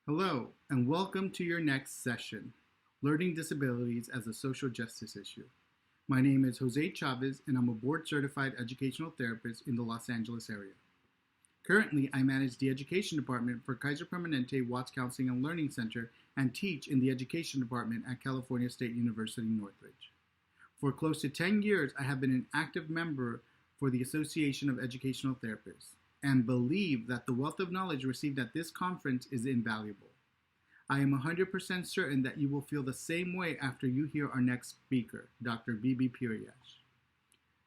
Hello, and welcome to your next session, Learning Disabilities as a Social Justice Issue. My name is Jose Chavez, and I'm a board-certified educational therapist in the Los Angeles area. Currently, I manage the Education Department for Kaiser Permanente Watts Counseling and Learning Center and teach in the Education Department at California State University, Northridge. For close to 10 years, I have been an active member for the Association of Educational Therapists and believe that the wealth of knowledge received at this conference is invaluable. I am 100% certain that you will feel the same way after you hear our next speaker, Dr. Bibi Piriyesh.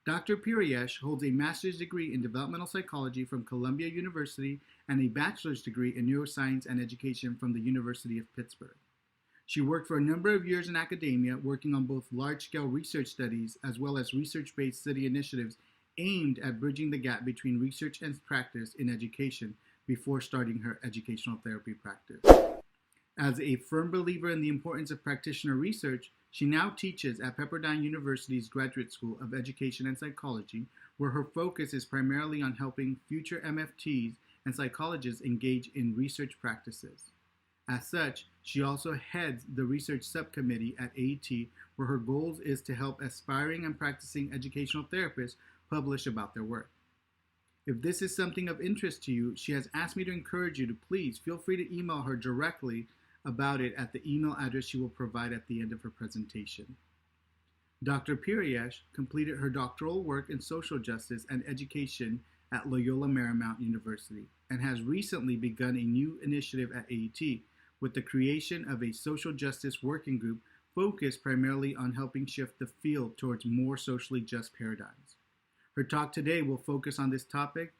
Dr. Piriyesh holds a master's degree in developmental psychology from Columbia University and a bachelor's degree in neuroscience and education from the University of Pittsburgh. She worked for a number of years in academia, working on both large-scale research studies as well as research-based study initiatives aimed at bridging the gap between research and practice in education before starting her educational therapy practice. As a firm believer in the importance of practitioner research, she now teaches at Pepperdine University's Graduate School of Education and Psychology, where her focus is primarily on helping future MFTs and psychologists engage in research practices. As such, she also heads the research subcommittee at AET, where her goal is to help aspiring and practicing educational therapists publish about their work. If this is something of interest to you, she has asked me to encourage you to please feel free to email her directly about it at the email address she will provide at the end of her presentation. Dr. Piriyesh completed her doctoral work in social justice and education at Loyola Marymount University and has recently begun a new initiative at AET with the creation of a social justice working group focused primarily on helping shift the field towards more socially just paradigms. Her talk today will focus on this topic,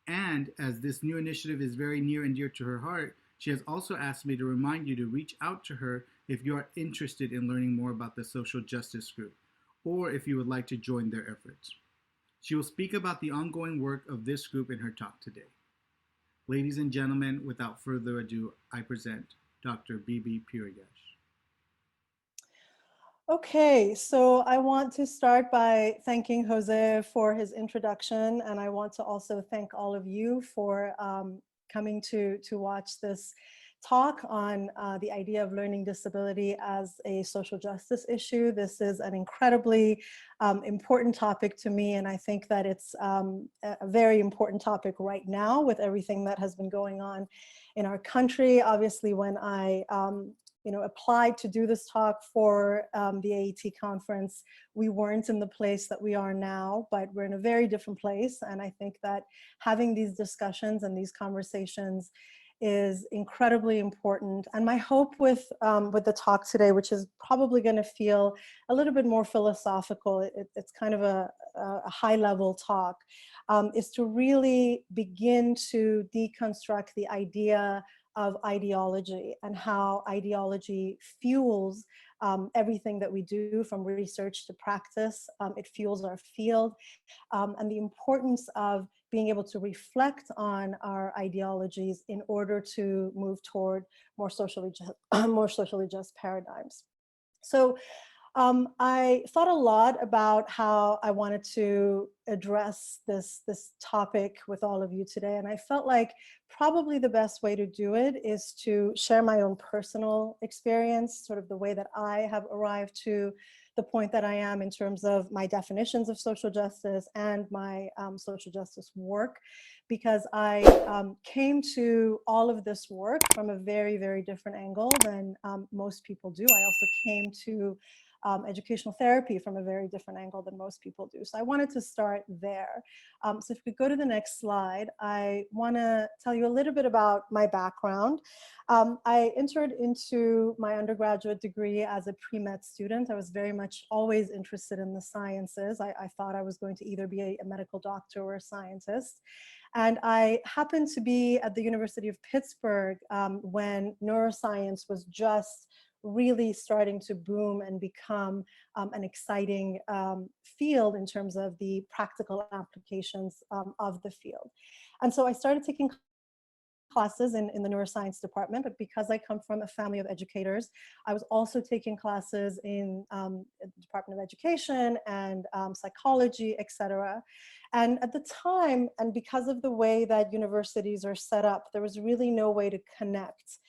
and as this new initiative is very near and dear to her heart, she has also asked me to remind you to reach out to her if you are interested in learning more about the social justice group, or if you would like to join their efforts. She will speak about the ongoing work of this group in her talk today. Ladies and gentlemen, without further ado, I present Dr. Bibi Piriyesh. Okay, so I want to start by thanking Jose for his introduction, and I want to also thank all of you for coming to watch this talk on the idea of learning disability as a social justice issue. This is an incredibly important topic to me, and I think that it's a very important topic right now with everything that has been going on in our country. Obviously, when I applied to do this talk for the AET conference, we weren't in the place that we are now, but we're in a very different place. And I think that having these discussions and these conversations is incredibly important. And my hope with the talk today, which is probably going to feel a little bit more philosophical, it's kind of a high-level talk, is to really begin to deconstruct the idea of ideology and how ideology fuels everything that we do, from research to practice. It fuels our field, and the importance of being able to reflect on our ideologies in order to move toward more socially just paradigms. So I thought a lot about how I wanted to address this topic with all of you today, and I felt like probably the best way to do it is to share my own personal experience, sort of the way that I have arrived to the point that I am in terms of my definitions of social justice and my social justice work, because I came to all of this work from a very, very different angle than most people do. I also came to educational therapy from a very different angle than most people do. So I wanted to start there. So if we could go to the next slide, I want to tell you a little bit about my background. I entered into my undergraduate degree as a pre-med student. I was very much always interested in the sciences. I thought I was going to either be a medical doctor or a scientist. And I happened to be at the University of Pittsburgh when neuroscience was just really starting to boom and become an exciting field in terms of the practical applications of the field. And so I started taking classes in the neuroscience department, but because I come from a family of educators, I was also taking classes in the Department of Education and psychology, etc. And at the time, and because of the way that universities are set up, there was really no way to connect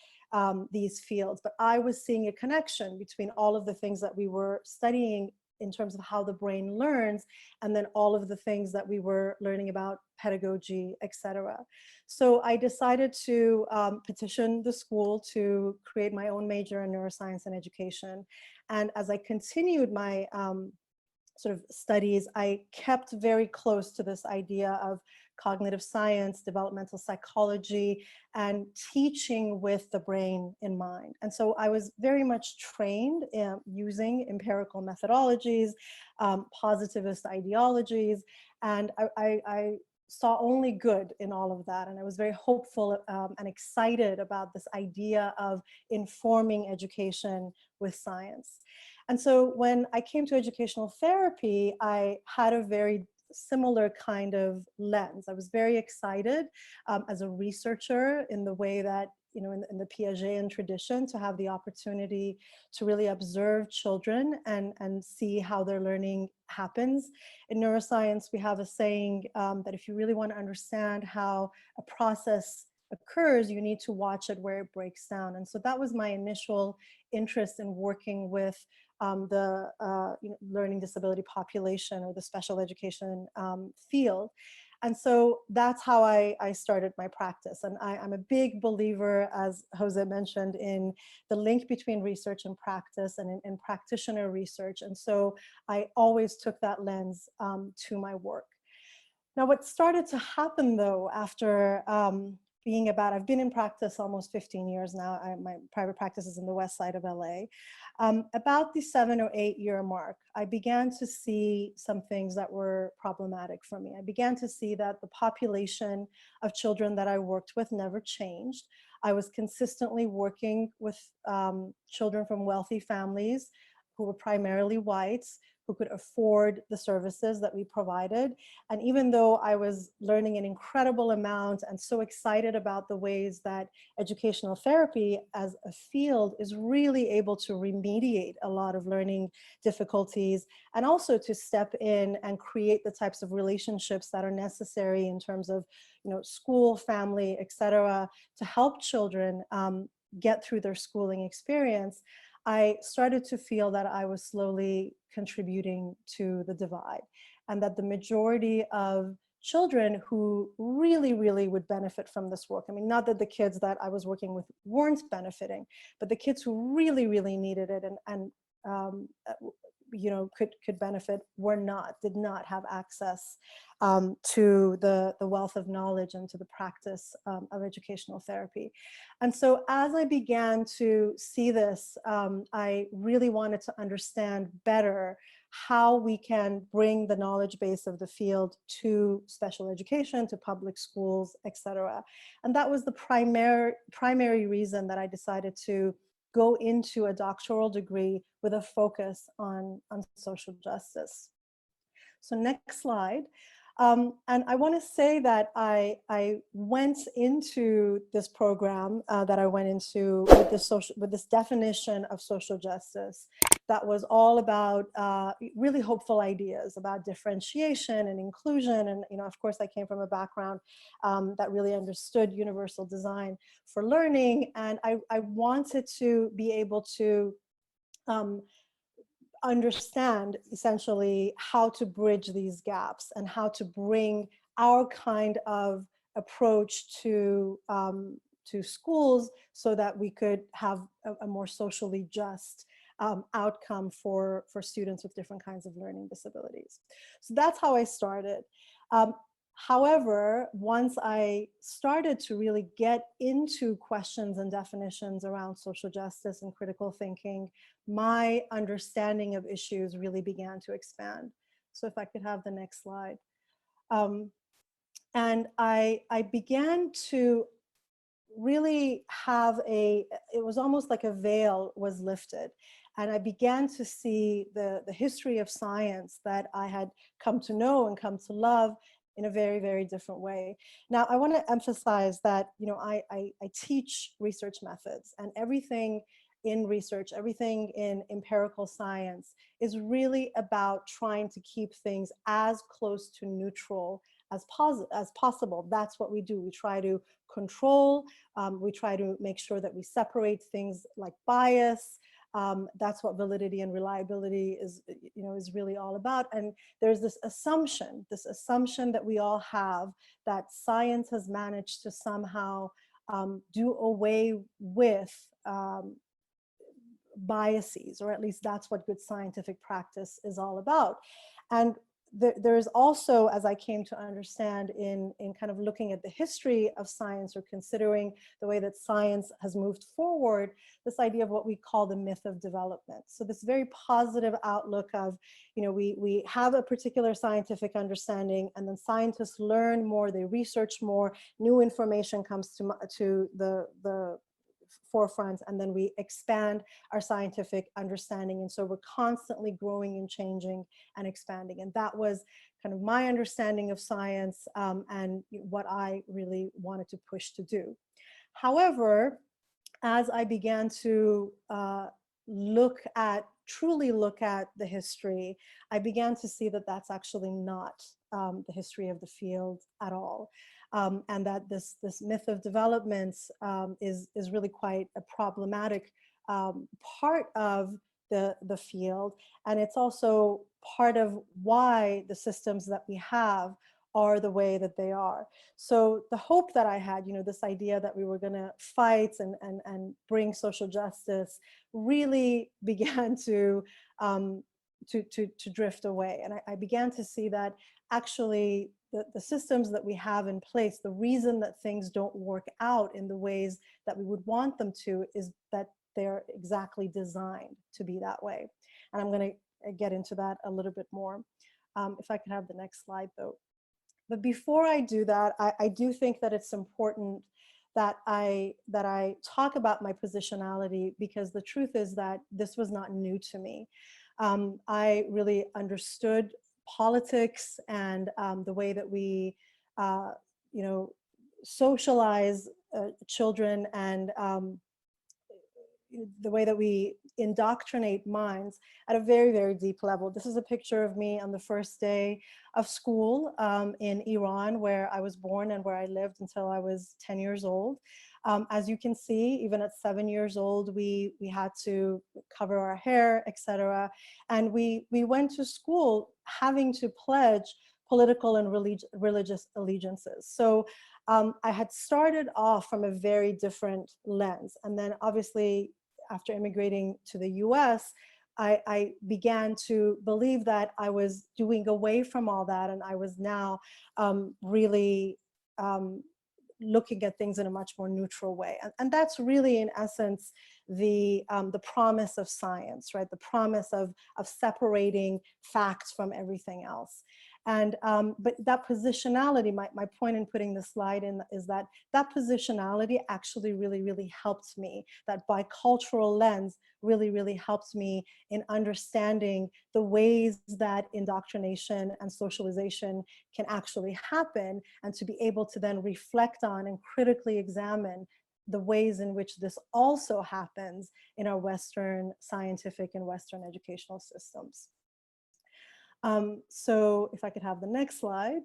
these fields, but I was seeing a connection between all of the things that we were studying in terms of how the brain learns, and then all of the things that we were learning about pedagogy, etc. So I decided to petition the school to create my own major in neuroscience and education. And as I continued my sort of studies, I kept very close to this idea of cognitive science, developmental psychology, and teaching with the brain in mind. And so I was very much trained in using empirical methodologies, positivist ideologies, and I saw only good in all of that. And I was very hopeful and excited about this idea of informing education with science. And so when I came to educational therapy, I had a very similar kind of lens. I was very excited as a researcher in the way that, in the Piagetian tradition, to have the opportunity to really observe children and see how their learning happens. In neuroscience, we have a saying that if you really want to understand how a process occurs, you need to watch it where it breaks down. And so that was my initial interest in working with the learning disability population or the special education field. And so that's how I started my practice. And I'm a big believer, as Jose mentioned, in the link between research and practice and in practitioner research. And so I always took that lens to my work. Now, what started to happen though, after I've been in practice almost 15 years now. My private practice is in the west side of LA. About the 7 or 8 year mark, I began to see some things that were problematic for me. I began to see that the population of children that I worked with never changed. I was consistently working with children from wealthy families who were primarily whites, who could afford the services that we provided. And even though I was learning an incredible amount and so excited about the ways that educational therapy as a field is really able to remediate a lot of learning difficulties, and also to step in and create the types of relationships that are necessary in terms of, school, family, etc., to help children get through their schooling experience, I started to feel that I was slowly contributing to the divide, and that the majority of children who really, really would benefit from this work, I mean, not that the kids that I was working with weren't benefiting, but the kids who really, really needed it and um, uh, could benefit did not have access to the wealth of knowledge and to the practice of educational therapy. And so as I began to see this, I really wanted to understand better how we can bring the knowledge base of the field to special education, to public schools, etc. And that was the primary reason that I decided to go into a doctoral degree with a focus on social justice. So next slide. And I want to say that I went into this program that I went into with this definition of social justice that was all about really hopeful ideas about differentiation and inclusion. And of course, I came from a background that really understood universal design for learning, and I wanted to be able to um, understand essentially how to bridge these gaps and how to bring our kind of approach to schools so that we could have a more socially just outcome for students with different kinds of learning disabilities. So that's how I started. Um, However, once I started to really get into questions and definitions around social justice and critical thinking, my understanding of issues really began to expand. So if I could have the next slide. Um, and I began to really have it was almost like a veil was lifted. And I began to see the history of science that I had come to know and come to love in a very, very different way. Now, I want to emphasize that, I teach research methods, and everything in research, everything in empirical science is really about trying to keep things as close to neutral as possible. That's what we do. We try to control, we try to make sure that we separate things like bias. That's what validity and reliability is really all about. And there's this assumption that we all have, that science has managed to somehow do away with biases, or at least that's what good scientific practice is all about. And there's also, as I came to understand in kind of looking at the history of science, or considering the way that science has moved forward, this idea of what we call the myth of development. So this very positive outlook of, we have a particular scientific understanding, and then scientists learn more, they research more, new information comes to the forefront, and then we expand our scientific understanding. And so we're constantly growing and changing and expanding. And that was kind of my understanding of science, and what I really wanted to push to do. However, as I began to truly look at the history, I began to see that that's actually not the history of the field at all. And that this myth of development is really quite a problematic part of the field. And it's also part of why the systems that we have are the way that they are. So the hope that I had, this idea that we were going to fight and bring social justice, really began to drift away. And I began to see that actually the systems that we have in place, the reason that things don't work out in the ways that we would want them to, is that they're exactly designed to be that way. And I'm going to get into that a little bit more. If I could have the next slide, though. But before I do that, I do think that it's important that I talk about my positionality, because the truth is that this was not new to me. I really understood politics and the way that we, socialize children, and the way that we indoctrinate minds at a very, very deep level. This is a picture of me on the first day of school in Iran, where I was born and where I lived until I was 10 years old. As you can see, even at 7 years old, we had to cover our hair, etc. And we went to school having to pledge political and religious allegiances. So I had started off from a very different lens. And then obviously, after immigrating to the US, I began to believe that I was doing away from all that, and I was now really looking at things in a much more neutral way. And that's really, in essence, the promise of science, right? The promise of separating facts from everything else. And but that positionality, my point in putting the slide in is that positionality actually really, really helped me. That bicultural lens really, really helped me in understanding the ways that indoctrination and socialization can actually happen, and to be able to then reflect on and critically examine the ways in which this also happens in our Western scientific and Western educational systems. So if I could have the next slide.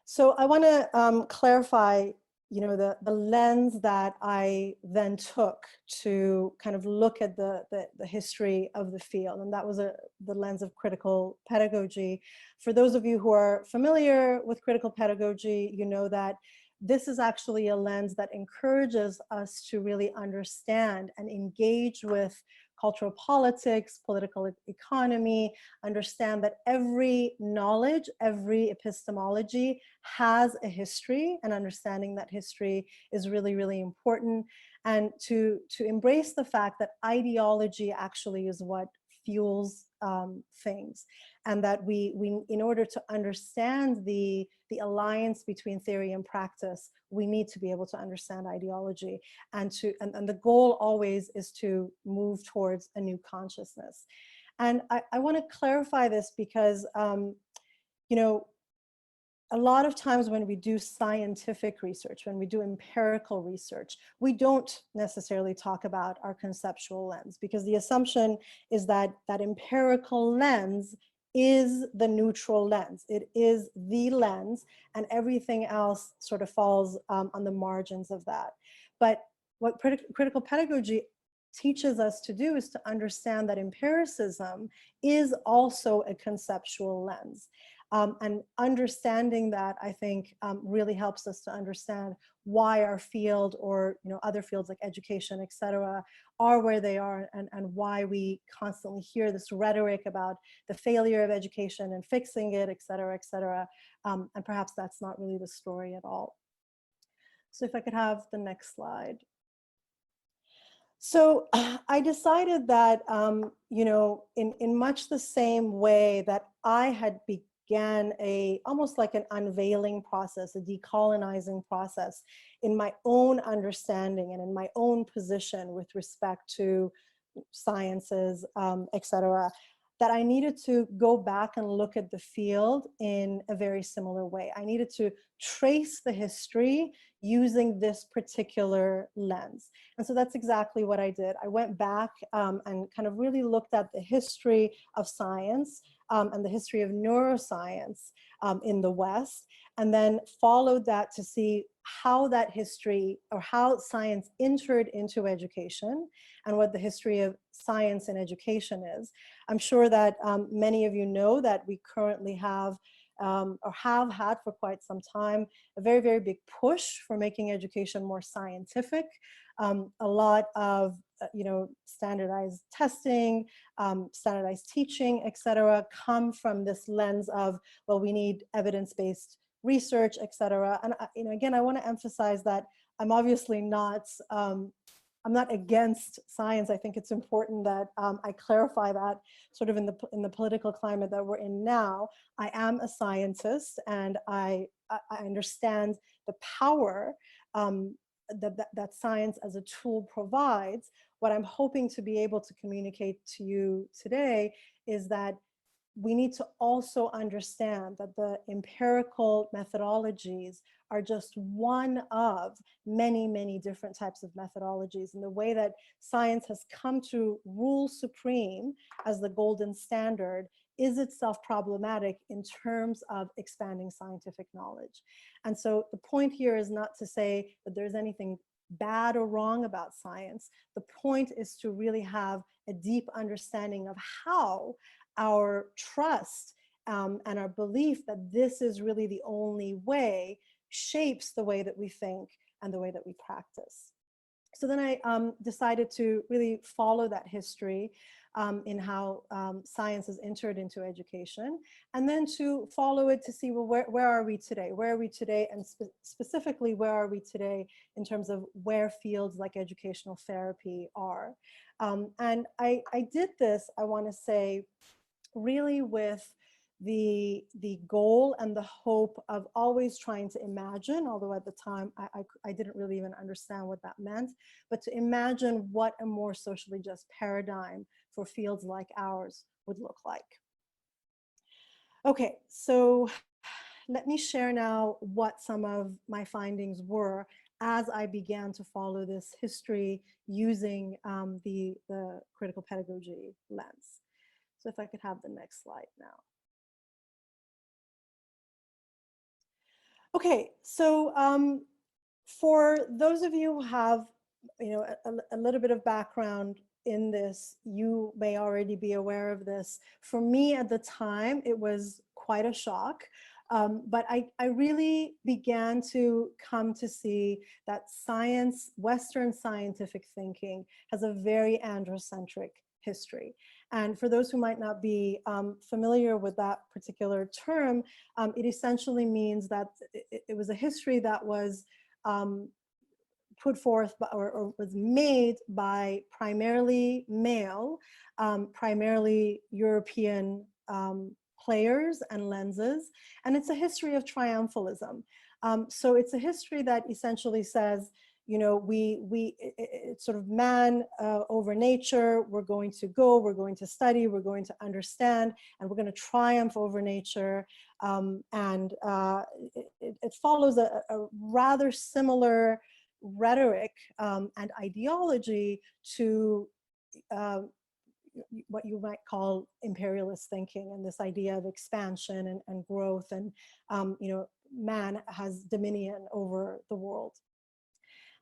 So I want to clarify, the lens that I then took to kind of look at the history of the field, and that was the lens of critical pedagogy. For those of you who are familiar with critical pedagogy, you know that this is actually a lens that encourages us to really understand and engage with cultural politics, political economy, understand that every knowledge, every epistemology has a history, and understanding that history is really, really important. And to embrace the fact that ideology actually is what fuels things, and that we in order to understand the alliance between theory and practice, we need to be able to understand ideology, and the goal always is to move towards a new consciousness. And I want to clarify this because a lot of times when we do scientific research, when we do empirical research, we don't necessarily talk about our conceptual lens, because the assumption is that that empirical lens is the neutral lens. It is the lens, and everything else sort of falls on the margins of that. But what critical pedagogy teaches us to do is to understand that empiricism is also a conceptual lens. And understanding that, I think, really helps us to understand why our field, or other fields like education, et cetera, are where they are, and why we constantly hear this rhetoric about the failure of education and fixing it, et cetera, et cetera. And perhaps that's not really the story at all. So if I could have the next slide. So I decided that, in much the same way that I had began almost like an unveiling process, a decolonizing process in my own understanding and in my own position with respect to sciences, et cetera, that I needed to go back and look at the field in a very similar way. I needed to trace the history using this particular lens. And so that's exactly what I did. I went back and kind of really looked at the history of science and the history of neuroscience in the West, and then followed that to see how that history, or how science entered into education, and what the history of science and education is. I'm sure that many of you know that we currently have, or have had for quite some time, a very, very big push for making education more scientific. A lot of standardized testing, standardized teaching, et cetera, come from this lens of, well, we need evidence-based research, et cetera. And again, I want to emphasize that I'm obviously not, I'm not against science. I think it's important that I clarify that sort of in the political climate that we're in now. I am a scientist, and I understand the power that science as a tool provides. What I'm hoping to be able to communicate to you today is that we need to also understand that the empirical methodologies are just one of many, many different types of methodologies. And the way that science has come to rule supreme as the golden standard is itself problematic in terms of expanding scientific knowledge. And so the point here is not to say that there's anything bad or wrong about science. The point is to really have a deep understanding of how our trust and our belief that this is really the only way shapes the way that we think and the way that we practice. So then I decided to really follow that history in how science has entered into education, and then to follow it to see, well, where are we today? Where are we today? And specifically, where are we today in terms of where fields like educational therapy are? And I did this, I want to say, really with the goal and the hope of always trying to imagine, although at the time I didn't really even understand what that meant, but to imagine what a more socially just paradigm for fields like ours would look like. Okay, so let me share now what some of my findings were as I began to follow this history using the critical pedagogy lens. So if I could have the next slide now. Okay, so for those of you who have, a little bit of background in this, you may already be aware of this. For me at the time, it was quite a shock. But I really began to come to see that science, Western scientific thinking, has a very androcentric history. And for those who might not be familiar with that particular term, it essentially means that it was a history that was put forth by, or was made by primarily male, primarily European players and lenses. And it's a history of triumphalism. So it's a history that essentially says, it's sort of man over nature. We're going to go, we're going to study, we're going to understand, and we're going to triumph over nature. And it follows a rather similar rhetoric and ideology to what you might call imperialist thinking, and this idea of expansion and growth, and man has dominion over the world.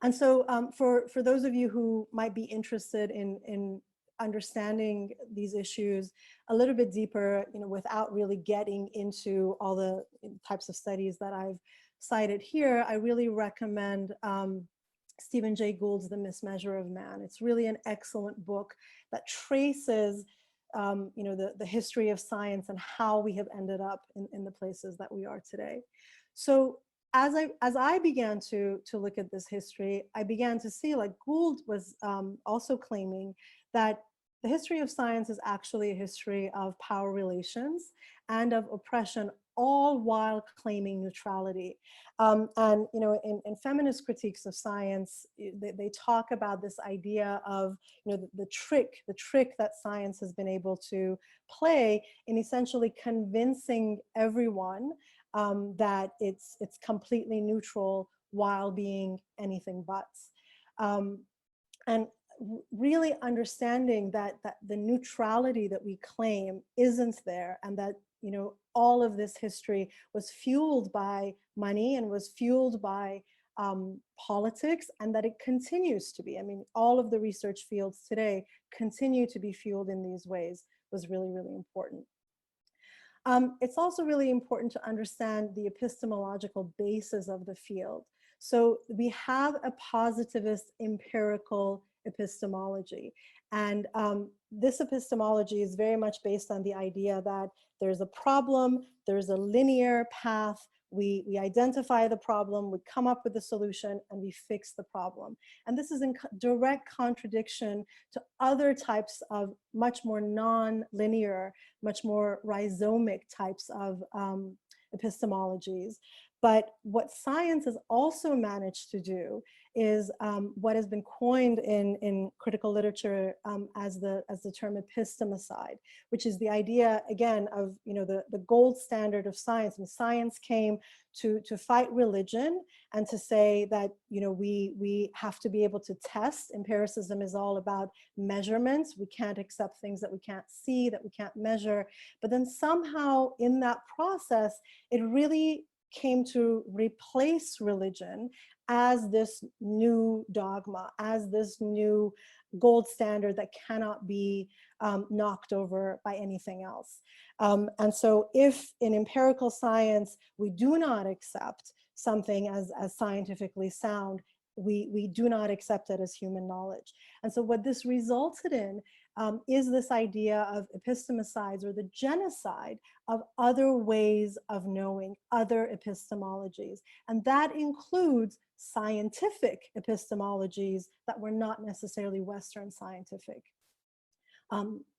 And so for those of you who might be interested in understanding these issues a little bit deeper, without really getting into all the types of studies that I've cited here, I really recommend Stephen Jay Gould's The Mismeasure of Man. It's really an excellent book that traces the history of science and how we have ended up in the places that we are today. So as I began to look at this history, I began to see, like Gould was also claiming, that the history of science is actually a history of power relations and of oppression, all while claiming neutrality. And in feminist critiques of science, they talk about this idea of the trick that science has been able to play in essentially convincing everyone that it's completely neutral while being anything but. And really understanding that the neutrality that we claim isn't there, and that all of this history was fueled by money and was fueled by politics, and that it continues to be. I mean, all of the research fields today continue to be fueled in these ways, was really, really important. It's also really important to understand the epistemological basis of the field. So we have a positivist empirical epistemology. And this epistemology is very much based on the idea that there's a problem, there's a linear path, we identify the problem, we come up with a solution, and we fix the problem. And this is in direct contradiction to other types of much more non-linear, much more rhizomic types of epistemologies. But what science has also managed to do is what has been coined in critical literature as the term epistemicide, which is the idea, again, of the gold standard of science. And science came to fight religion and to say that we have to be able to test. Empiricism is all about measurements. We can't accept things that we can't see, that we can't measure. But then somehow in that process, it really came to replace religion as this new dogma, as this new gold standard that cannot be knocked over by anything else. And so if in empirical science, we do not accept something as scientifically sound, we do not accept it as human knowledge. And so what this resulted in is this idea of epistemicides, or the genocide of other ways of knowing, other epistemologies. And that includes scientific epistemologies that were not necessarily Western scientific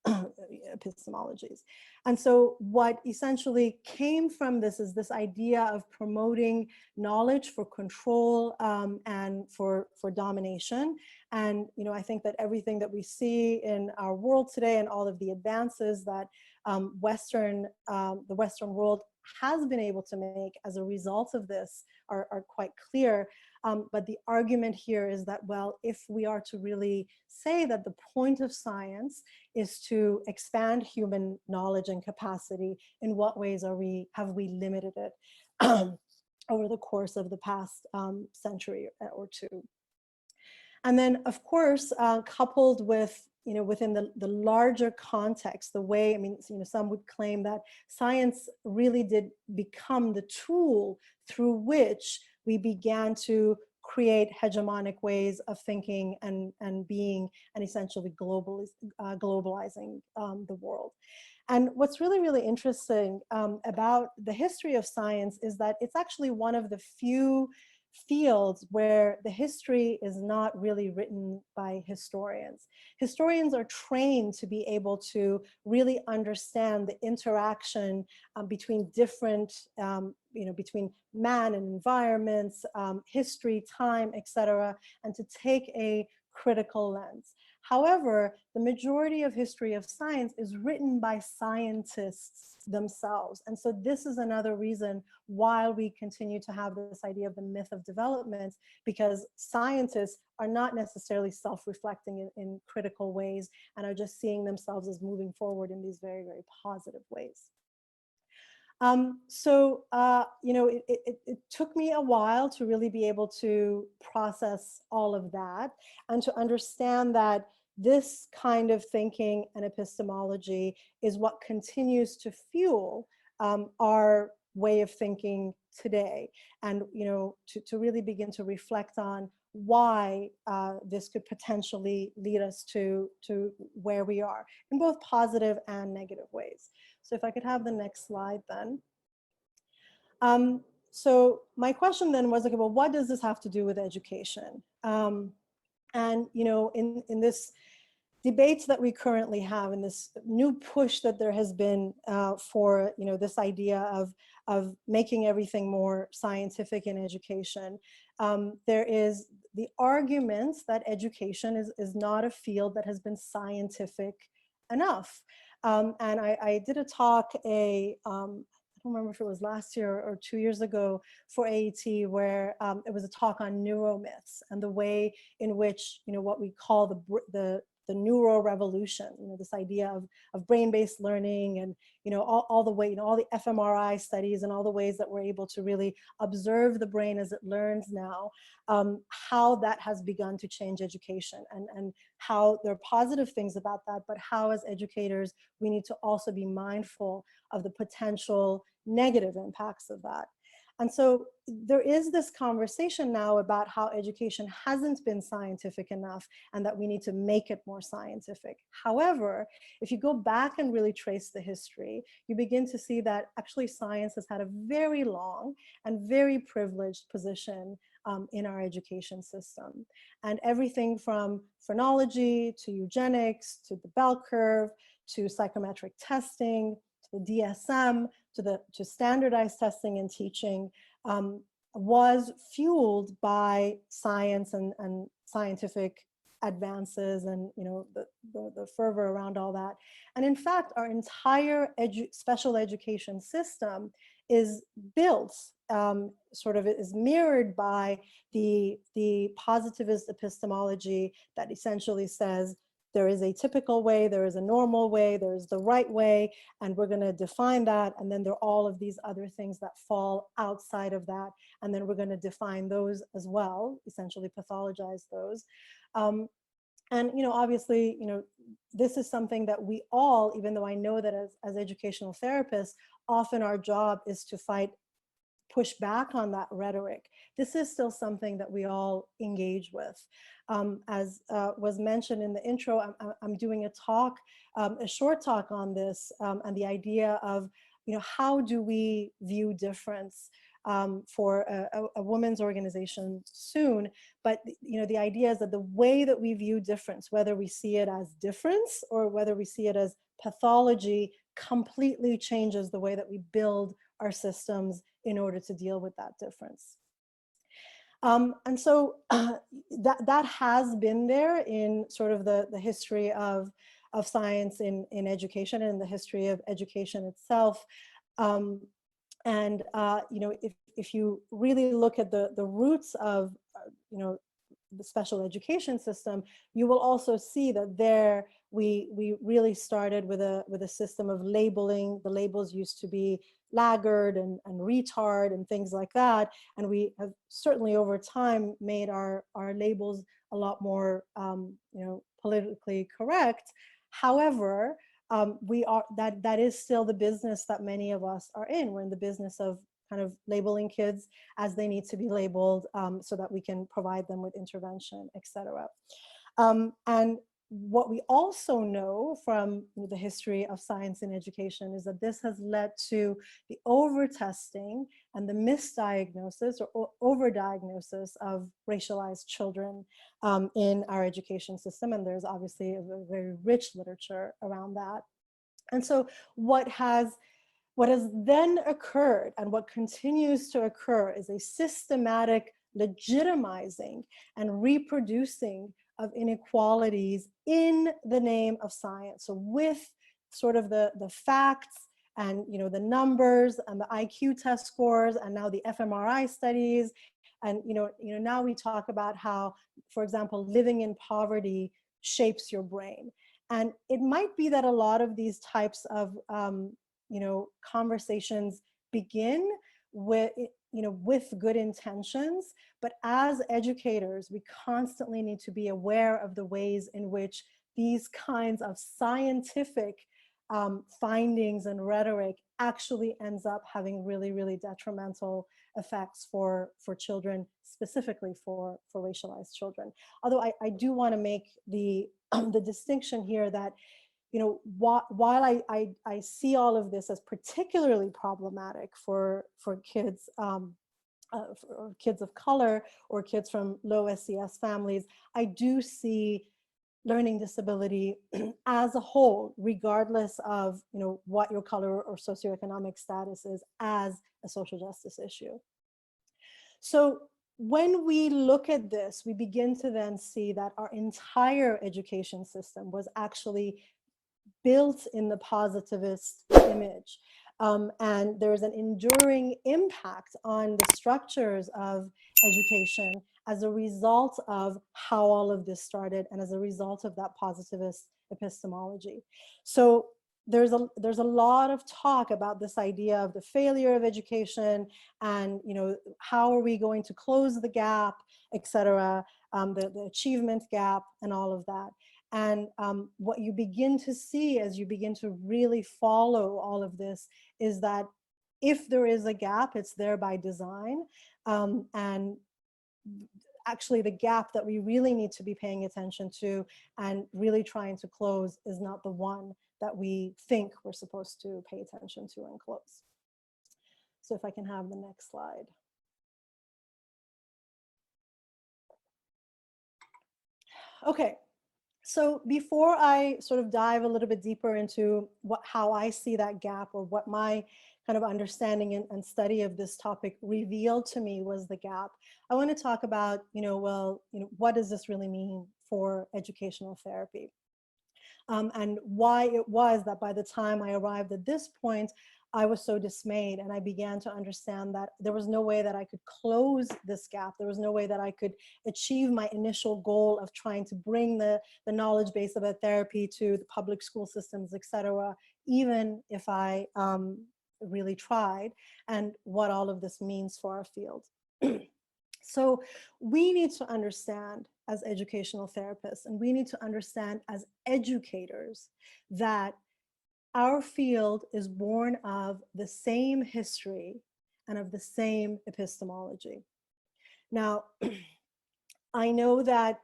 epistemologies. And so what essentially came from this is this idea of promoting knowledge for control and for domination. And I think that everything that we see in our world today, and all of the advances that the Western world has been able to make as a result of this are quite clear. But the argument here is that, well, if we are to really say that the point of science is to expand human knowledge and capacity, in what ways have we limited it over the course of the past century or two? And then, of course, coupled with, within the larger context, the way, I mean, some would claim that science really did become the tool through which we began to create hegemonic ways of thinking and being, and essentially globalizing the world. And what's really, really interesting about the history of science is that it's actually one of the few fields where the history is not really written by historians. Historians are trained to be able to really understand the interaction between different, between man and environments, history, time, etc., and to take a critical lens. However, the majority of history of science is written by scientists themselves. And so this is another reason why we continue to have this idea of the myth of development, because scientists are not necessarily self-reflecting in critical ways and are just seeing themselves as moving forward in these very, very positive ways. It took me a while to really be able to process all of that and to understand that this kind of thinking and epistemology is what continues to fuel our way of thinking today. And, to really begin to reflect on why this could potentially lead us to where we are in both positive and negative ways. So if I could have the next slide then. So my question then was, okay, well, what does this have to do with education? In this debates that we currently have, in this new push that there has been for, this idea of making everything more scientific in education, there is the arguments that education is not a field that has been scientific enough. And I did a talk, I don't remember if it was last year or 2 years ago for AET, where it was a talk on neuromyths and the way in which, what we call the neuro revolution, this idea of brain-based learning and, all the way, all the fMRI studies and all the ways that we're able to really observe the brain as it learns now, how that has begun to change education and how there are positive things about that, but how as educators, we need to also be mindful of the potential negative impacts of that. And so there is this conversation now about how education hasn't been scientific enough and that we need to make it more scientific. However, if you go back and really trace the history, you begin to see that actually science has had a very long and very privileged position in our education system. And everything from phrenology to eugenics, to the bell curve, to psychometric testing, to the DSM, to standardized testing and teaching, was fueled by science and scientific advances and the fervor around all that. And in fact, our entire special education system is built, sort of is mirrored by the positivist epistemology that essentially says there is a typical way, there is a normal way, there is the right way, and we're going to define that. And then there are all of these other things that fall outside of that. And then we're going to define those as well, essentially pathologize those. Obviously, this is something that we all, even though I know that as educational therapists, often our job is to push back on that rhetoric. This is still something that we all engage with. As was mentioned in the intro, I'm doing a talk, a short talk on this, and the idea of, how do we view difference for a women's organization soon. But, the idea is that the way that we view difference, whether we see it as difference or whether we see it as pathology, completely changes the way that we build our systems in order to deal with that difference. And so that has been there in sort of the history of science in education and the history of education itself. If you really look at the roots of, the special education system, you will also see that there we really started with a system of labeling. The labels used to be laggard and retard and things like that. And we have certainly over time made our labels a lot more, politically correct. However, that is still the business that many of us are in. We're in the business of kind of labeling kids as they need to be labeled, so that we can provide them with intervention, et cetera. And what we also know from the history of science in education is that this has led to the over-testing and the misdiagnosis or over-diagnosis of racialized children in our education system. And there's obviously a very rich literature around that. And so what has then occurred and what continues to occur is a systematic legitimizing and reproducing of inequalities in the name of science. So with sort of the facts and the numbers and the IQ test scores and now the fMRI studies, and now we talk about how, for example, living in poverty shapes your brain. And it might be that a lot of these types of conversations begin with good intentions, but as educators, we constantly need to be aware of the ways in which these kinds of scientific findings and rhetoric actually ends up having really, really detrimental effects for children, specifically for racialized children. Although I do want to make the the distinction here that while I see all of this as particularly problematic for kids, for kids of color or kids from low SES families, I do see learning disability as a whole, regardless of what your color or socioeconomic status is, as a social justice issue. So when we look at this, we begin to then see that our entire education system was actually built in the positivist image. And there's an enduring impact on the structures of education as a result of how all of this started and as a result of that positivist epistemology. So there's a lot of talk about this idea of the failure of education and how are we going to close the gap, et cetera, the achievement gap and all of that. And what you begin to see as you begin to really follow all of this is that if there is a gap, it's there by design. And actually the gap that we really need to be paying attention to and really trying to close is not the one that we think we're supposed to pay attention to and close. So if I can have the next slide. Okay. So before I sort of dive a little bit deeper into how I see that gap, or what my kind of understanding and study of this topic revealed to me was the gap, I want to talk about, what does this really mean for educational therapy? And why it was that by the time I arrived at this point, I was so dismayed, and I began to understand that there was no way that I could close this gap. There was no way that I could achieve my initial goal of trying to bring the knowledge base about therapy to the public school systems, et cetera, even if I really tried, and what all of this means for our field. So we need to understand as educational therapists, and we need to understand as educators, that our field is born of the same history and of the same epistemology. Now, I know that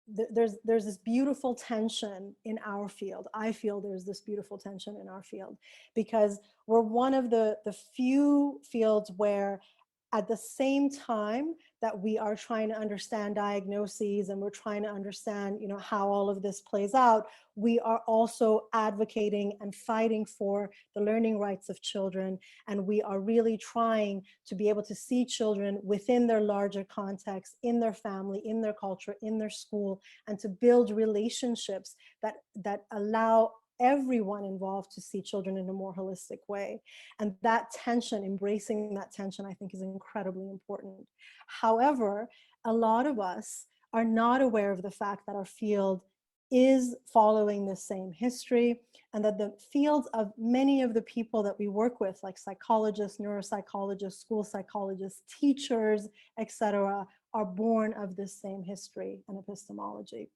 there's this beautiful tension in our field. I feel there's this beautiful tension in our field because we're one of the few fields where, at the same time that we are trying to understand diagnoses and we're trying to understand, how all of this plays out, we are also advocating and fighting for the learning rights of children. And we are really trying to be able to see children within their larger context, in their family, in their culture, in their school, and to build relationships that allow everyone involved to see children in a more holistic way. And that tension, embracing that tension, I think is incredibly important. However, a lot of us are not aware of the fact that our field is following the same history, and that the fields of many of the people that we work with, like psychologists, neuropsychologists, school psychologists, teachers, etc., are born of this same history and epistemology.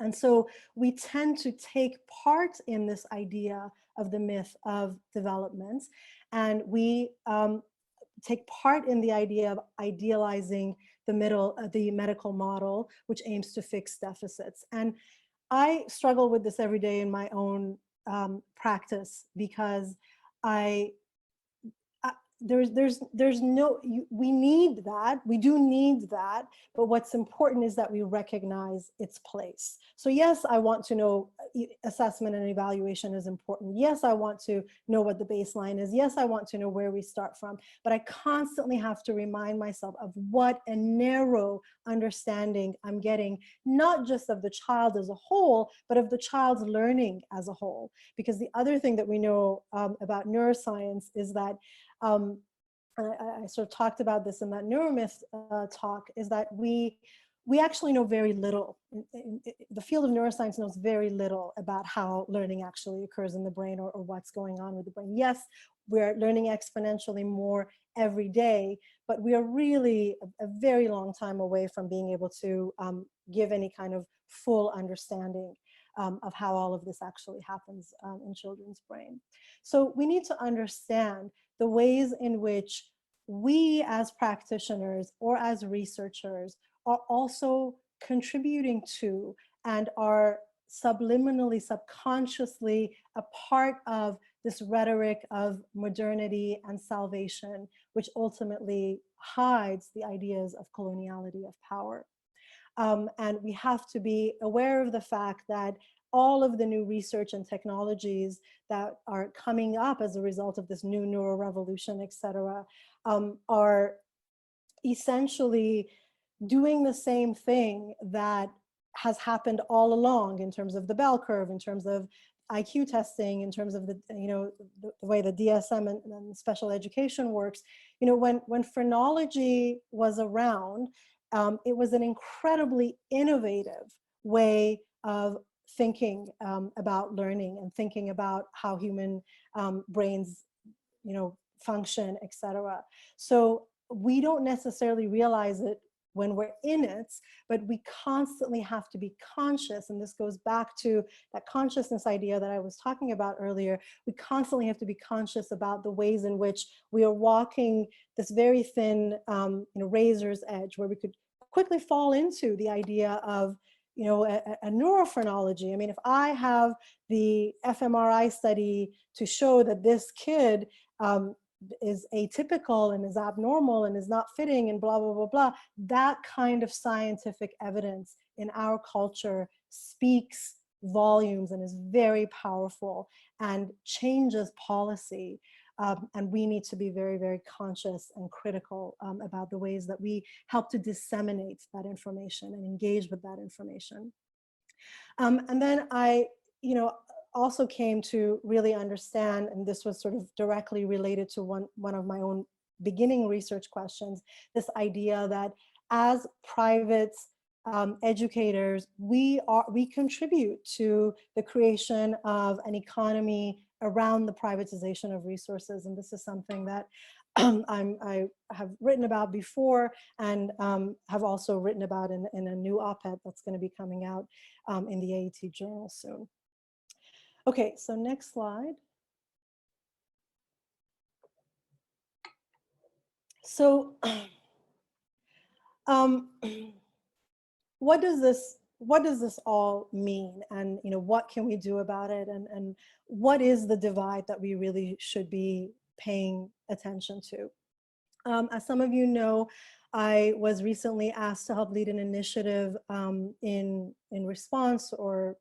And so we tend to take part in this idea of the myth of development, and we take part in the idea of idealizing the medical model, which aims to fix deficits. And I struggle with this every day in my own practice, because we need that, we do need that, but what's important is that we recognize its place. So yes, I want to know assessment and evaluation is important. Yes, I want to know what the baseline is. Yes, I want to know where we start from, but I constantly have to remind myself of what a narrow understanding I'm getting, not just of the child as a whole, but of the child's learning as a whole. Because the other thing that we know about neuroscience is that I sort of talked about this in that neuromyth talk, is that we actually know very little. The field of neuroscience knows very little about how learning actually occurs in the brain, or what's going on with the brain. Yes, we're learning exponentially more every day, but we are really a very long time away from being able to give any kind of full understanding of how all of this actually happens in children's brain. So we need to understand the ways in which we as practitioners or as researchers are also contributing to and are subliminally, subconsciously a part of this rhetoric of modernity and salvation, which ultimately hides the ideas of coloniality of power. And we have to be aware of the fact that all of the new research and technologies that are coming up as a result of this new neural revolution, et cetera, are essentially doing the same thing that has happened all along in terms of the bell curve, in terms of IQ testing, in terms of the, the way the DSM and special education works. When phrenology was around, it was an incredibly innovative way of thinking about learning and thinking about how human brains, function, etc. So we don't necessarily realize it when we're in it, but we constantly have to be conscious. And this goes back to that consciousness idea that I was talking about earlier. We constantly have to be conscious about the ways in which we are walking this very thin, razor's edge, where we could quickly fall into the idea of a neurophrenology. I mean, if I have the fMRI study to show that this kid is atypical and is abnormal and is not fitting and blah, blah, blah, blah, that kind of scientific evidence in our culture speaks volumes and is very powerful and changes policy. And we need to be very, very conscious and critical about the ways that we help to disseminate that information and engage with that information. And then I, also came to really understand, and this was sort of directly related to one of my own beginning research questions, this idea that as private educators, we contribute to the creation of an economy around the privatization of resources. And this is something that I have written about before, and have also written about in a new op-ed that's going to be coming out in the AET journal soon. Okay, so next slide. So what does this all mean? And what can we do about it? And what is the divide that we really should be paying attention to? As some of you know, I was recently asked to help lead an initiative in response, or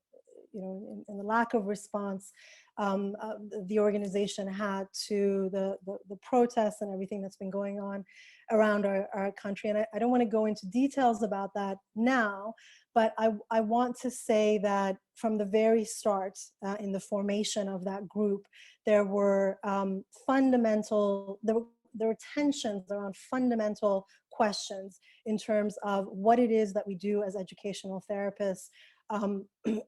in the lack of response the organization had to the protests and everything that's been going on around our country. And I don't want to go into details about that now, but I want to say that from the very start in the formation of that group, there were there were tensions around fundamental questions in terms of what it is that we do as educational therapists.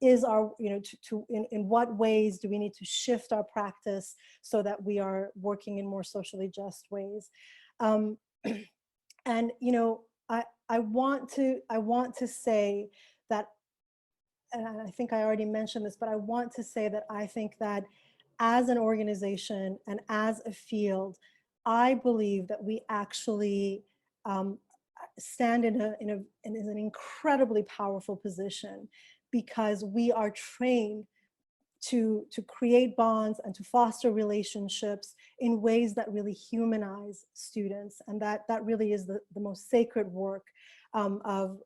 Is our, in what ways do we need to shift our practice so that we are working in more socially just ways? And, I want to say that, and I think I already mentioned this, but I want to say that I think that as an organization and as a field, I believe that we actually stand in an incredibly powerful position, because we are trained to create bonds and to foster relationships in ways that really humanize students. And that really is the most sacred work of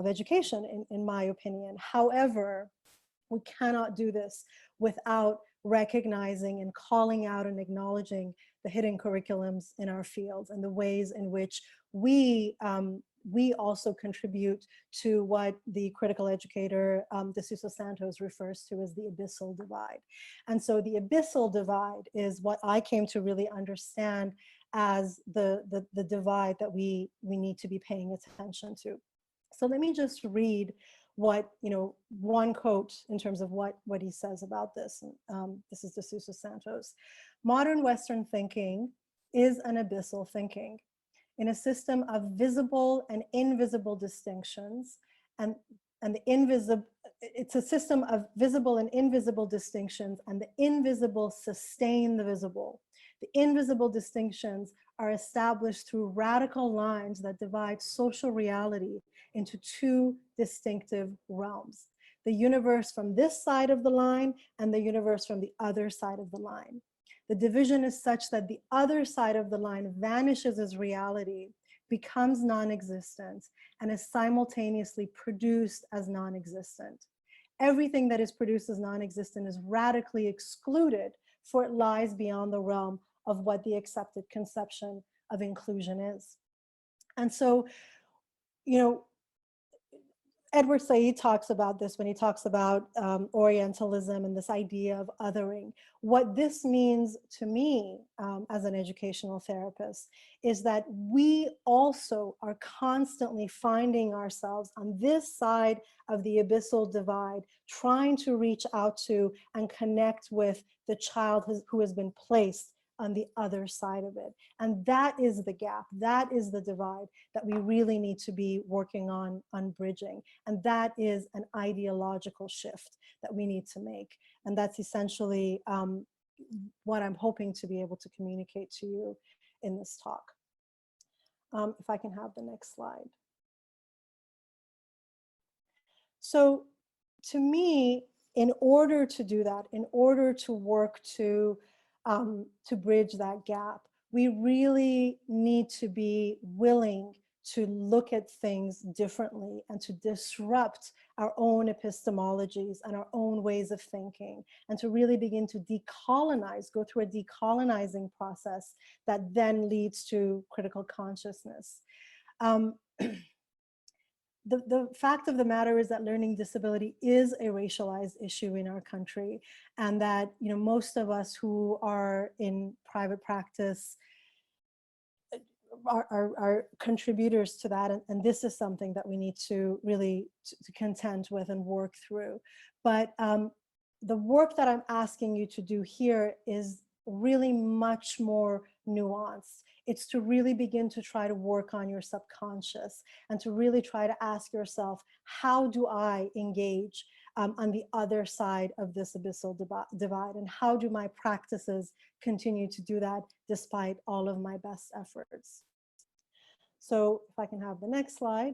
education, in my opinion. However, We cannot do this without recognizing and calling out and acknowledging the hidden curriculums in our fields and the ways in which we also contribute to what the critical educator D'Souza Santos refers to as the abyssal divide. And so the abyssal divide is what I came to really understand as the divide that we need to be paying attention to. So let me just read what, one quote in terms of what he says about this. This is D'Souza Santos. Modern Western thinking is an abyssal thinking in a system of visible and invisible distinctions, and the invisible, it's a system of visible and invisible distinctions, and the invisible sustain the visible. The invisible distinctions are established through radical lines that divide social reality into two distinctive realms: the universe from this side of the line and the universe from the other side of the line. The division is such that the other side of the line vanishes as reality, becomes non-existent, and is simultaneously produced as non-existent. Everything that is produced as non-existent is radically excluded, for it lies beyond the realm of what the accepted conception of inclusion is. And so, Edward Said talks about this when he talks about Orientalism and this idea of othering. What this means to me as an educational therapist is that we also are constantly finding ourselves on this side of the abyssal divide, trying to reach out to and connect with the child who has been placed on the other side of it. And that is the gap, that is the divide that we really need to be working on bridging. And that is an ideological shift that we need to make. And that's essentially what I'm hoping to be able to communicate to you in this talk. If I can have the next slide. So to me, in order to do that, in order to work to bridge that gap, we really need to be willing to look at things differently and to disrupt our own epistemologies and our own ways of thinking, and to really begin to decolonize, go through a decolonizing process that then leads to critical consciousness. The fact of the matter is that learning disability is a racialized issue in our country, and that most of us who are in private practice are contributors to that, and this is something that we need to really to contend with and work through. But the work that I'm asking you to do here is really much more nuanced. It's to really begin to try to work on your subconscious and to really try to ask yourself, how do I engage on the other side of this abyssal divide? And how do my practices continue to do that despite all of my best efforts? So if I can have the next slide.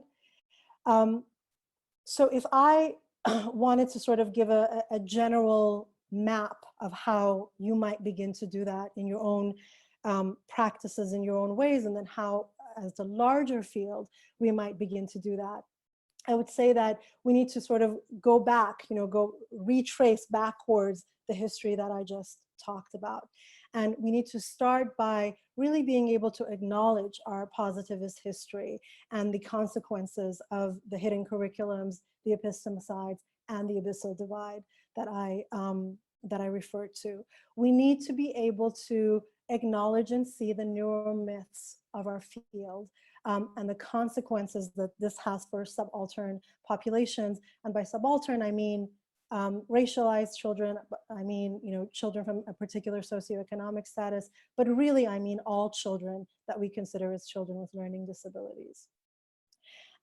So if I wanted to sort of give a general map of how you might begin to do that in your own practices, in your own ways, and then how, as the larger field, we might begin to do that, I would say that we need to sort of go back, go retrace backwards the history that I just talked about. And we need to start by really being able to acknowledge our positivist history and the consequences of the hidden curriculums, the epistemicides, and the abyssal divide that I referred to. We need to be able to acknowledge and see the neuromyths of our field and the consequences that this has for subaltern populations. And by subaltern, I mean racialized children, I mean, children from a particular socioeconomic status, but really, I mean all children that we consider as children with learning disabilities.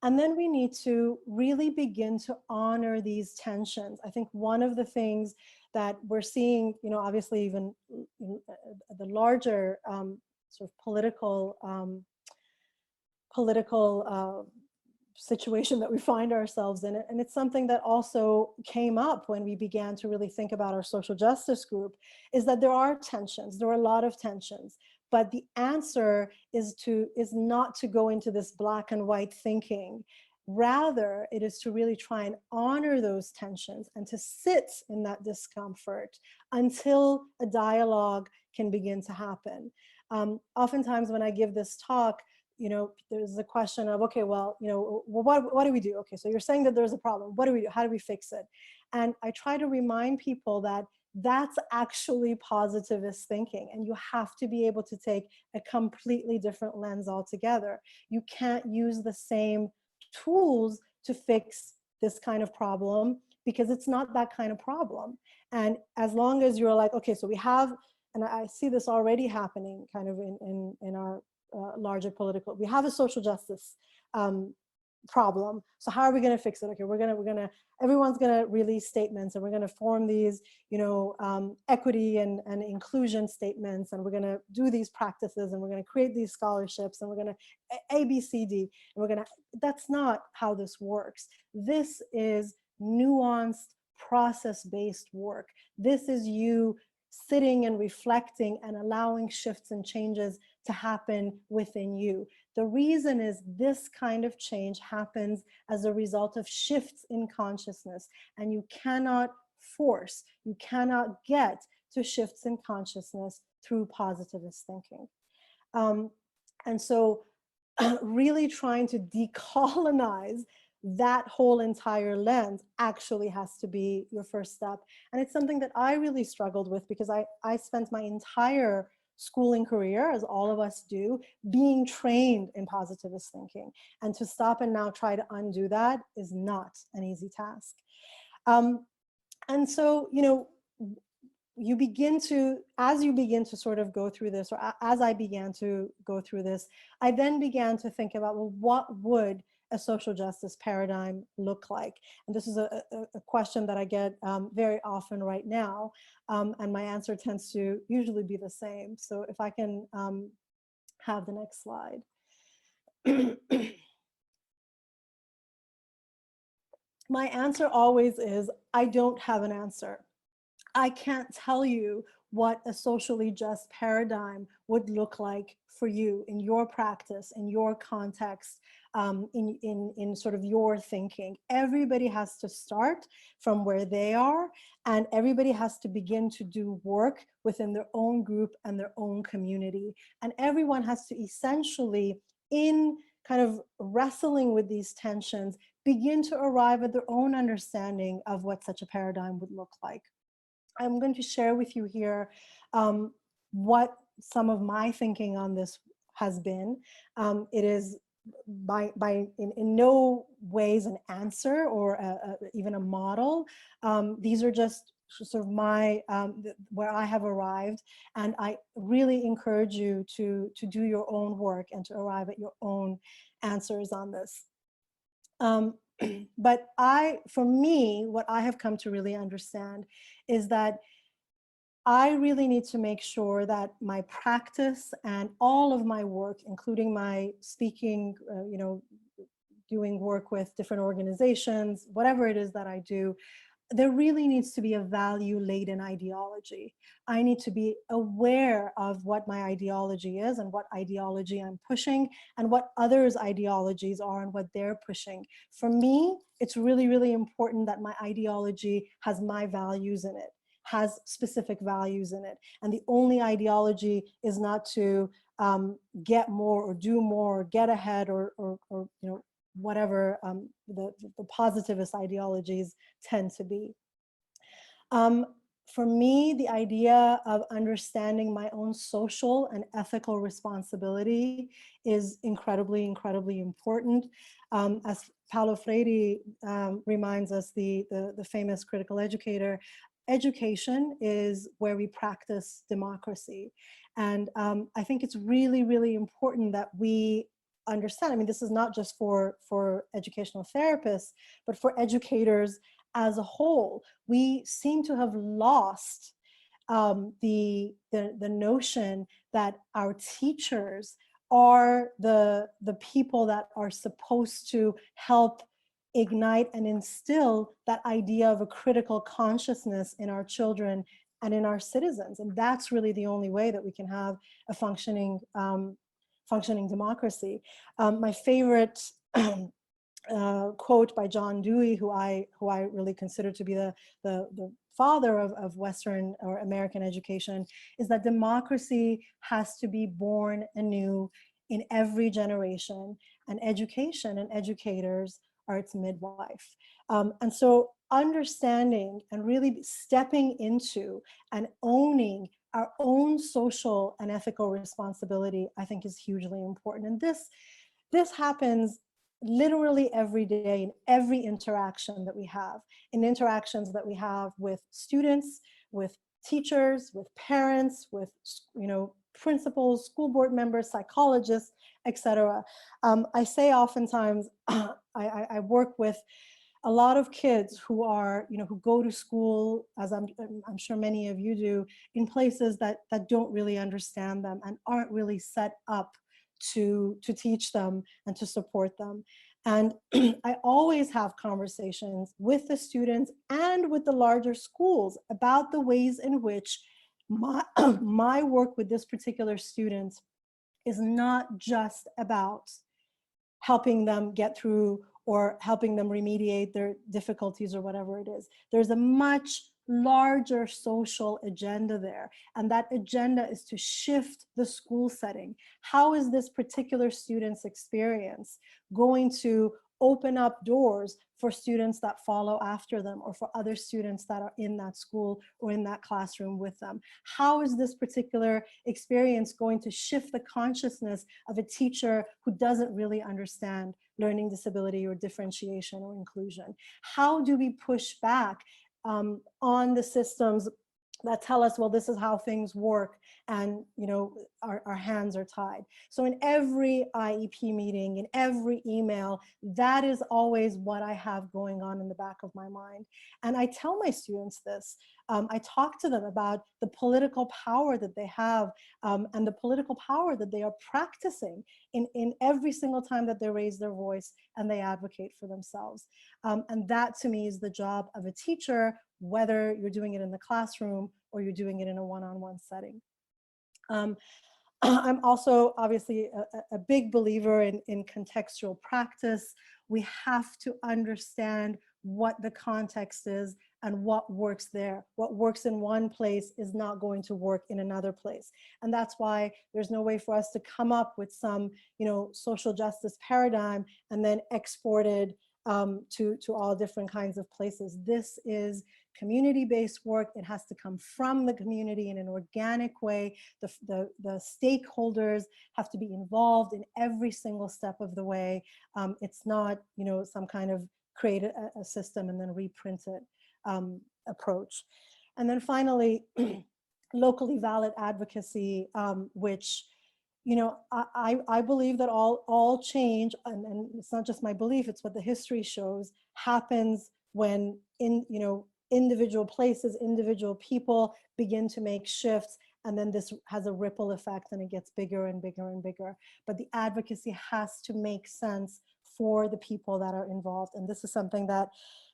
And then we need to really begin to honor these tensions. I think one of the things that we're seeing, obviously even the larger sort of political situation that we find ourselves in, and it's something that also came up when we began to really think about our social justice group, is that there are tensions, there are a lot of tensions, but the answer is not to go into this black and white thinking. Rather, it is to really try and honor those tensions and to sit in that discomfort until a dialogue can begin to happen. Oftentimes when I give this talk, there's a question of, okay, well, what do we do? Okay, so you're saying that there's a problem. What do we do? How do we fix it? And I try to remind people that that's actually positivist thinking. And you have to be able to take a completely different lens altogether. You can't use the same tools to fix this kind of problem because it's not that kind of problem. And as long as you're like, okay, so we have, and I see this already happening kind of in our larger political, we have a social justice problem. So how are we going to fix it? Okay, everyone's going to release statements, and we're going to form these, equity and inclusion statements, and we're going to do these practices, and we're going to create these scholarships, and we're going to A, B, C, D, and we're going to, that's not how this works. This is nuanced, process-based work. This is you sitting and reflecting and allowing shifts and changes to happen within you. The reason is this kind of change happens as a result of shifts in consciousness, and you cannot force, you cannot get to shifts in consciousness through positivist thinking. And so really trying to decolonize that whole entire lens actually has to be your first step. And it's something that I really struggled with because I spent my entire schooling career, as all of us do, being trained in positivist thinking. And to stop and now try to undo that is not an easy task. And so, you begin to, as you begin to sort of go through this, or as I began to go through this, I then began to think about, well, what would a social justice paradigm look like? And this is a question that I get very often right now, and my answer tends to usually be the same. So if I can have the next slide. My answer always is, I don't have an answer. I can't tell you what a socially just paradigm would look like for you in your practice, in your context, in sort of your thinking. Everybody has to start from where they are, and everybody has to begin to do work within their own group and their own community. And everyone has to essentially, in kind of wrestling with these tensions, begin to arrive at their own understanding of what such a paradigm would look like. I'm going to share with you here what some of my thinking on this has been. It is in no ways an answer or even a model. These are just sort of my, where I have arrived, and I really encourage you to do your own work and to arrive at your own answers on this. But for me, what I have come to really understand is that I really need to make sure that my practice and all of my work, including my speaking, doing work with different organizations, whatever it is that I do, there really needs to be a value-laden ideology. I need to be aware of what my ideology is and what ideology I'm pushing and what others' ideologies are and what they're pushing. For me, it's really, really important that my ideology has my values in it, has specific values in it. And the only ideology is not to get more or do more or get ahead or whatever the positivist ideologies tend to be. For me, the idea of understanding my own social and ethical responsibility is incredibly, incredibly important. As Paulo Freire reminds us, the famous critical educator, education is where we practice democracy. And I think it's really, really important that we understand, I mean, this is not just for educational therapists, but for educators as a whole. We seem to have lost the notion that our teachers are the people that are supposed to help ignite and instill that idea of a critical consciousness in our children and in our citizens. And that's really the only way that we can have a functioning democracy. My favorite quote by John Dewey, who I really consider to be the father of Western or American education, is that democracy has to be born anew in every generation, and education and educators are its midwife. And so understanding and really stepping into and owning our own social and ethical responsibility, I think, is hugely important. And this happens literally every day in every interaction that we have, in interactions that we have with students, with teachers, with parents, with principals, school board members, psychologists, etc. I say oftentimes I work with a lot of kids who are, who go to school, as I'm sure many of you do, in places that don't really understand them and aren't really set up to teach them and to support them. And I always have conversations with the students and with the larger schools about the ways in which my, my work with this particular student is not just about helping them get through or helping them remediate their difficulties or whatever it is. There's a much larger social agenda there. And that agenda is to shift the school setting. How is this particular student's experience going to open up doors for students that follow after them or for other students that are in that school or in that classroom with them? How is this particular experience going to shift the consciousness of a teacher who doesn't really understand learning disability or differentiation or inclusion? How do we push back on the systems that tell us, well, this is how things work, and our hands are tied? So in every IEP meeting, in every email, that is always what I have going on in the back of my mind. And I tell my students this. I talk to them about the political power that they have, and the political power that they are practicing in every single time that they raise their voice and they advocate for themselves. And that, to me, is the job of a teacher, whether you're doing it in the classroom or you're doing it in a one-on-one setting. I'm also obviously a big believer in contextual practice. We have to understand what the context is and what works there. What works in one place is not going to work in another place. And that's why there's no way for us to come up with some, social justice paradigm and then export it to all different kinds of places. This is community-based work. It has to come from the community in an organic way. The stakeholders have to be involved in every single step of the way. It's not, some kind of create a system and then reprint it approach. And then finally, locally valid advocacy, which, I believe that all change, and it's not just my belief, it's what the history shows, happens when individual places, individual people begin to make shifts, and then this has a ripple effect and it gets bigger and bigger and bigger. But the advocacy has to make sense for the people that are involved. And this is something that,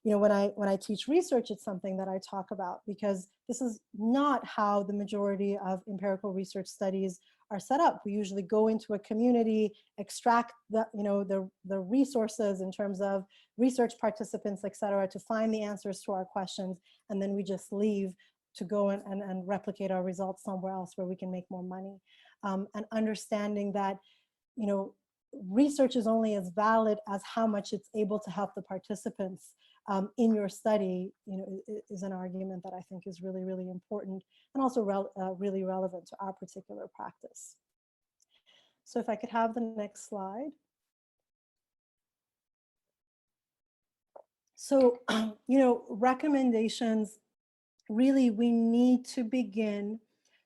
when I teach research, it's something that I talk about, because this is not how the majority of empirical research studies are set up. We usually go into a community, extract the resources in terms of research participants, et cetera, to find the answers to our questions, and then we just leave to go and replicate our results somewhere else where we can make more money. And understanding that, research is only as valid as how much it's able to help the participants in your study, is an argument that I think is really, really important, and also really relevant to our particular practice. So if I could have the next slide. So, recommendations, really, we need to begin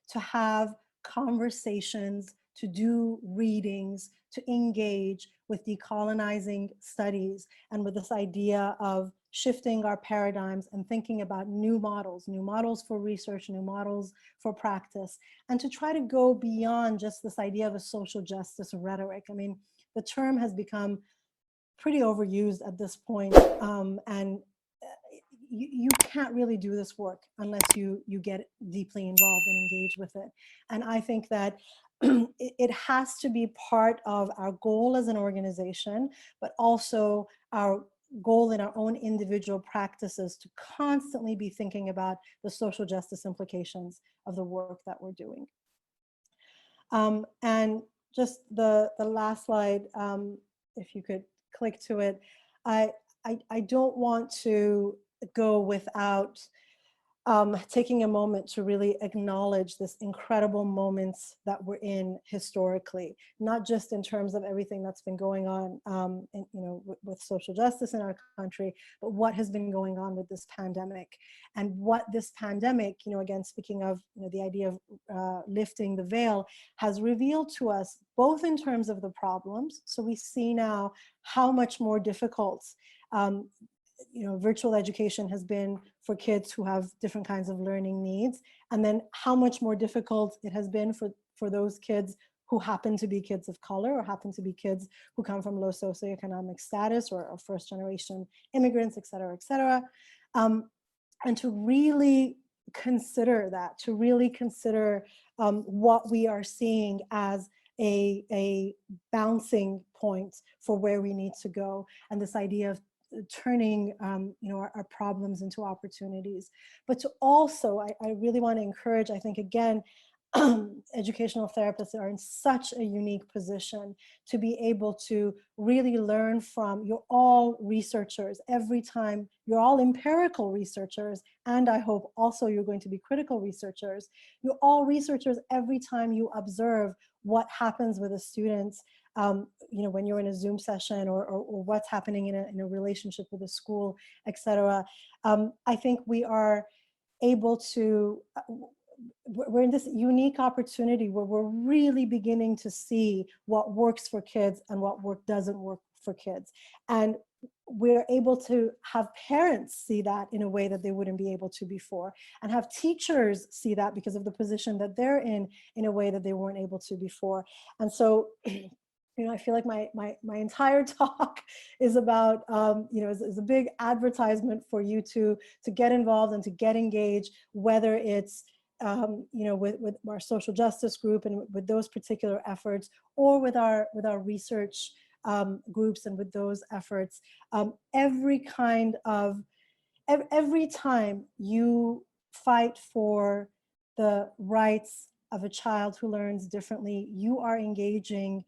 to have conversations, to do readings, to engage with decolonizing studies and with this idea of shifting our paradigms and thinking about new models for research, new models for practice, and to try to go beyond just this idea of a social justice rhetoric. I mean, the term has become pretty overused at this point, and you can't really do this work unless you get deeply involved and engage with it. And I think that it has to be part of our goal as an organization, but also our goal in our own individual practices to constantly be thinking about the social justice implications of the work that we're doing. And just the last slide, if you could click to it, I, I don't want to go without taking a moment to really acknowledge this incredible moments that we're in historically, not just in terms of everything that's been going on, with social justice in our country, but what has been going on with this pandemic, and what this pandemic, again, speaking of the idea of lifting the veil, has revealed to us, both in terms of the problems. So we see now how much more difficult virtual education has been for kids who have different kinds of learning needs, and then how much more difficult it has been for those kids who happen to be kids of color, or happen to be kids who come from low socioeconomic status, or first generation immigrants, et cetera, et cetera. And to really consider that, to really consider what we are seeing as a bouncing point for where we need to go, and this idea of turning our problems into opportunities. But to also, I really want to encourage, I think, again, educational therapists are in such a unique position to be able to really learn from, you're all researchers every time, you're all empirical researchers, and I hope also you're going to be critical researchers. You're all researchers every time you observe what happens with a student, when you're in a Zoom session, or what's happening in a relationship with a school, etc. I think we are able to, we're in this unique opportunity where we're really beginning to see what works for kids and what doesn't work for kids. And we're able to have parents see that in a way that they wouldn't be able to before, and have teachers see that because of the position that they're in a way that they weren't able to before. And so I feel like my entire talk is about, is a big advertisement for you to get involved and to get engaged, whether it's, with our social justice group and with those particular efforts, or with our research groups and with those efforts. Every time you fight for the rights of a child who learns differently, you are engaging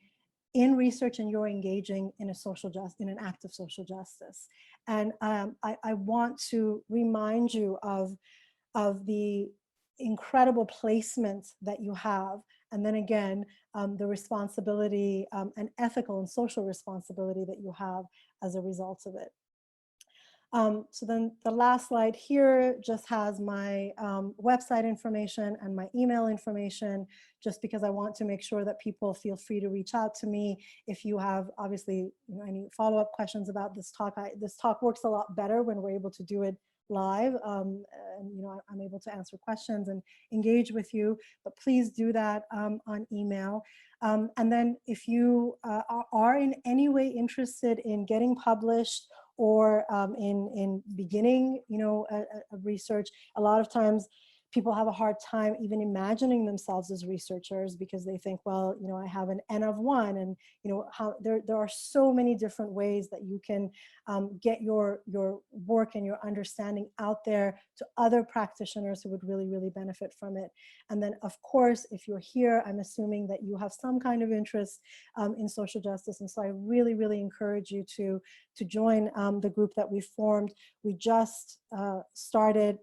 in research, and you're engaging in an act of social justice. And I want to remind you of the incredible placement that you have, and then again, the responsibility, and ethical and social responsibility that you have as a result of it. So then the last slide here just has my website information and my email information, just because I want to make sure that people feel free to reach out to me if you have, obviously, any follow-up questions about this talk. This talk works a lot better when we're able to do it live, and I'm able to answer questions and engage with you, but please do that on email. And then if you are in any way interested in getting published, or in beginning, a research, a lot of times people have a hard time even imagining themselves as researchers, because they think, well, I have an N of 1, and how there are so many different ways that you can get your work and your understanding out there to other practitioners who would really, really benefit from it. And then, of course, if you're here, I'm assuming that you have some kind of interest in social justice, and so I really, really encourage you to join the group that we formed. We just started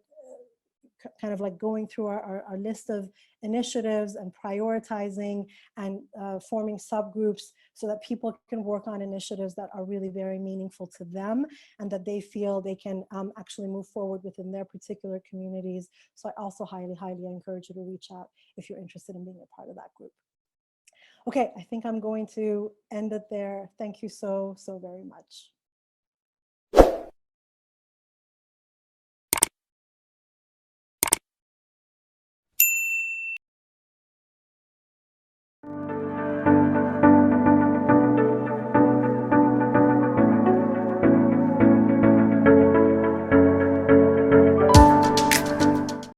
kind of like going through our list of initiatives and prioritizing and forming subgroups, so that people can work on initiatives that are really very meaningful to them, and that they feel they can actually move forward within their particular communities. So I also highly, highly encourage you to reach out if you're interested in being a part of that group. Okay, I think I'm going to end it there. Thank you so, so very much.